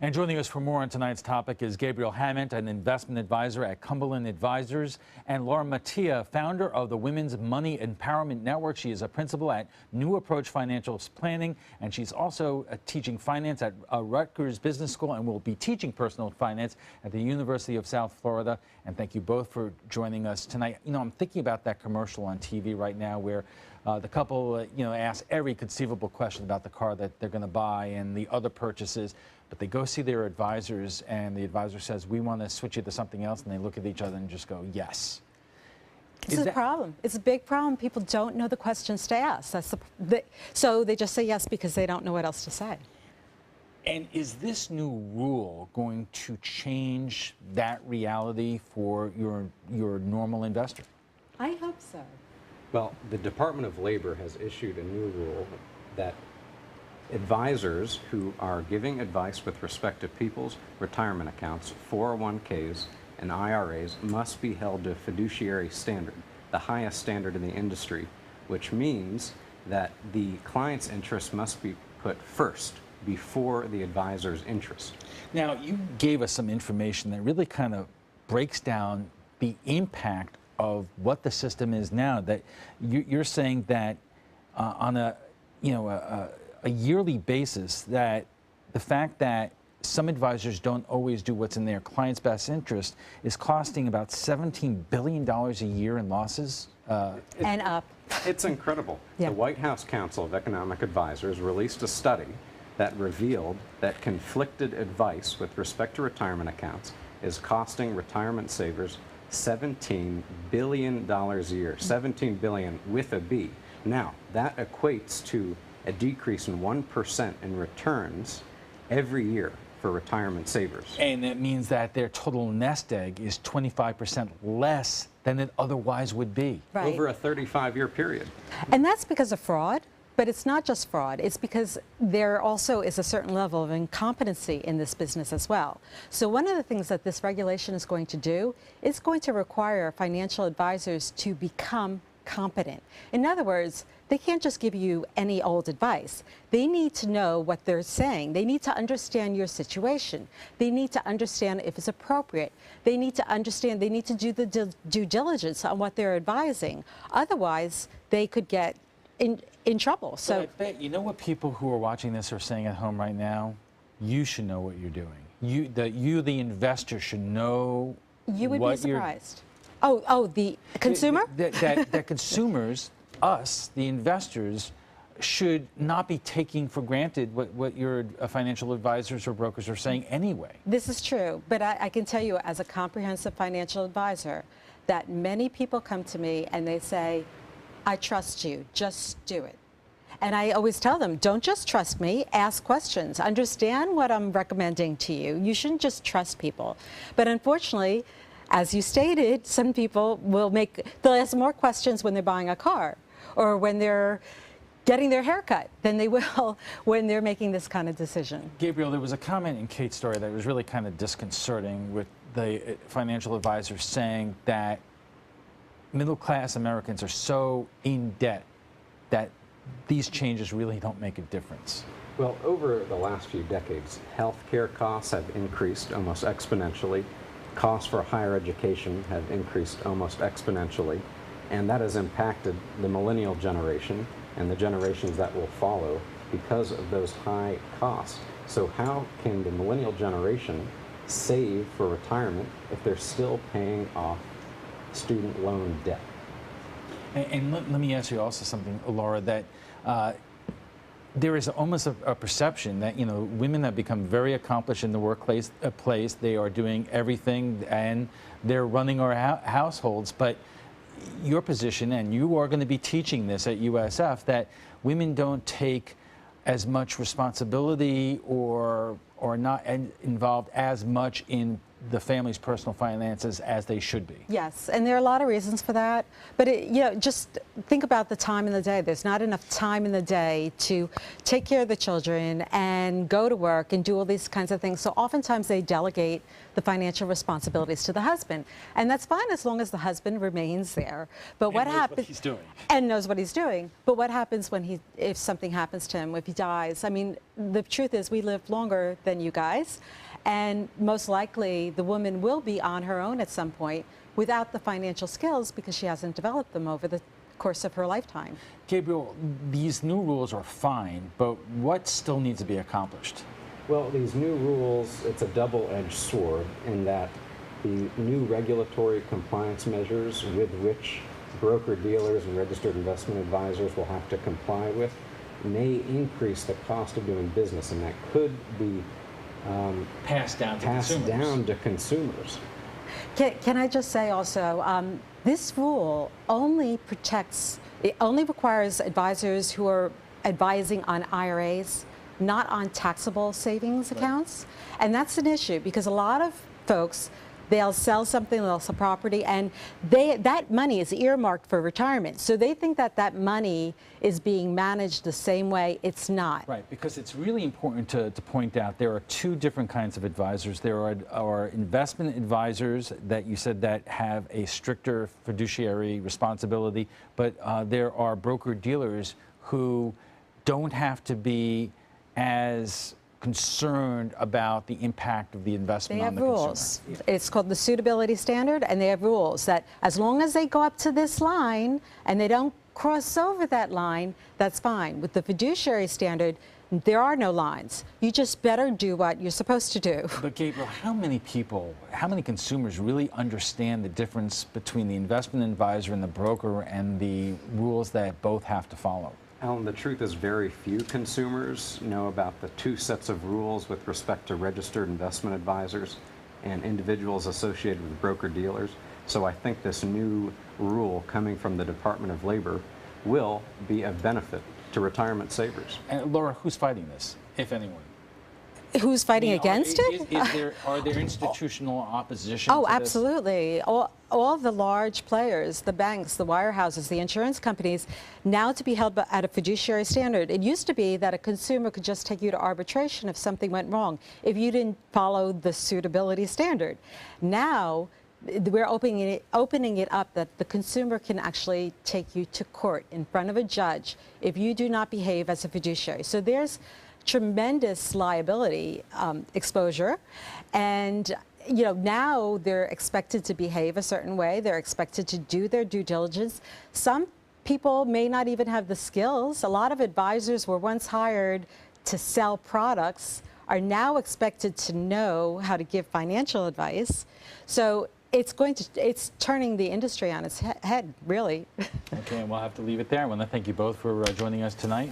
And joining us for more on tonight's topic is Gabriel Hament, an investment advisor at Cumberland Advisors, and Laura Mattia, founder of the Women's Money Empowerment Network. She is a principal at New Approach Financial Planning, and she's also teaching finance at Rutgers Business School and will be teaching personal finance at the University of South Florida. And thank you both for joining us tonight. You know, I'm thinking about that commercial on TV right now where the couple, ask every conceivable question about the car that they're going to buy and the other purchases, but they go see their advisors, and the advisor says, "We want to switch you to something else," and they look at each other and just go, "Yes." It's a problem. It's a big problem. People don't know the questions to ask. So they just say yes because they don't know what else to say. And is this new rule going to change that reality for your normal investor? I hope so. Well, the Department of Labor has issued a new rule that advisors who are giving advice with respect to people's retirement accounts, 401ks, and IRAs must be held to a fiduciary standard, the highest standard in the industry, which means that the client's interest must be put first before the advisor's interest. Now, you gave us some information that really kind of breaks down the impact of what the system is now. That you're saying that on a yearly basis, that the fact that some advisors don't always do what's in their client's best interest is costing about $17 billion a year in losses. And up. It's incredible. Yeah. The White House Council of Economic Advisors released a study that revealed that conflicted advice with respect to retirement accounts is costing retirement savers $17 billion a year, 17 billion with a B. Now, that equates to a decrease in 1% in returns every year for retirement savers. And it means that their total nest egg is 25% less than it otherwise would be. Right. Over a 35-year period. And that's because of fraud. But it's not just fraud. It's because there also is a certain level of incompetency in this business as well. So one of the things that this regulation is going to do is going to require financial advisors to become competent. In other words, they can't just give you any old advice. They need to know what they're saying. They need to understand your situation. They need to understand if it's appropriate. They need to understand, they need to do the due diligence on what they're advising. Otherwise, they could get in trouble. So I bet, you know what people who are watching this are saying at home right now? You should know what you're doing. The investor, should know. You would be surprised. Oh, the consumer? That consumers, us, the investors, should not be taking for granted what your financial advisors or brokers are saying anyway. This is true, but I can tell you as a comprehensive financial advisor that many people come to me and they say, "I trust you, just do it." And I always tell them, don't just trust me, ask questions. Understand what I'm recommending to you. You shouldn't just trust people. But unfortunately, as you stated, some people they'll ask more questions when they're buying a car or when they're getting their hair cut than they will when they're making this kind of decision. Gabriel, there was a comment in Kate's story that was really kind of disconcerting with the financial advisors saying that middle-class Americans are so in debt that these changes really don't make a difference. Well, over the last few decades, healthcare costs have increased almost exponentially. Costs for higher education have increased almost exponentially, and that has impacted the millennial generation and the generations that will follow because of those high costs. So how can the millennial generation save for retirement if they're still paying off student loan debt? And let me ask you also something, Laura, that there is almost a perception that, women have become very accomplished in the workplace. They are doing everything and they're running our households. But your position, and you are going to be teaching this at USF, that women don't take as much responsibility or not involved as much in the family's personal finances as they should be. Yes, and there are a lot of reasons for that. But just think about the time in the day. There's not enough time in the day to take care of the children and go to work and do all these kinds of things. So oftentimes they delegate the financial responsibilities to the husband, and that's fine as long as the husband remains there. But what happens? What he's doing. And knows what he's doing. But what happens when if something happens to him, if he dies? I mean, the truth is we live longer than you guys. And most likely, the woman will be on her own at some point without the financial skills because she hasn't developed them over the course of her lifetime. Gabriel, these new rules are fine, but what still needs to be accomplished? Well, these new rules, it's a double-edged sword in that the new regulatory compliance measures with which broker-dealers and registered investment advisors will have to comply with may increase the cost of doing business, and that could be Passed down to consumers. Can I just say also, this rule only requires advisors who are advising on IRAs, not on taxable savings accounts. And that's an issue because a lot of folks, they'll sell something, they'll sell property, and that money is earmarked for retirement. So they think that money is being managed the same way. It's not. Right, because it's really important to point out there are two different kinds of advisors. There are investment advisors that you said that have a stricter fiduciary responsibility, but there are broker-dealers who don't have to be as concerned about the impact of the investment on the consumer. They have rules. It's called the Suitability Standard, and they have rules that as long as they go up to this line and they don't cross over that line, that's fine. With the Fiduciary Standard, there are no lines. You just better do what you're supposed to do. But Gabriel, how many consumers really understand the difference between the investment advisor and the broker and the rules that both have to follow? Alan, the truth is very few consumers know about the two sets of rules with respect to registered investment advisors and individuals associated with broker-dealers. So I think this new rule coming from the Department of Labor will be of benefit to retirement savers. And Laura, who's fighting this, if anyone? Who's fighting against it? Are there institutional opposition Oh, to this? absolutely. All the large players, the banks, the wirehouses, the insurance companies, now to be held at a fiduciary standard. It used to be that a consumer could just take you to arbitration if something went wrong, if you didn't follow the suitability standard. Now, we're opening it up that the consumer can actually take you to court in front of a judge if you do not behave as a fiduciary. So there's tremendous liability exposure, and now they're expected to behave a certain way. They're expected to do their due diligence. Some people may not even have the skills. A lot of advisors were once hired to sell products, are now expected to know how to give financial advice. So it's turning the industry on its head, really. Okay, and we'll have to leave it there. I want to thank you both for joining us tonight.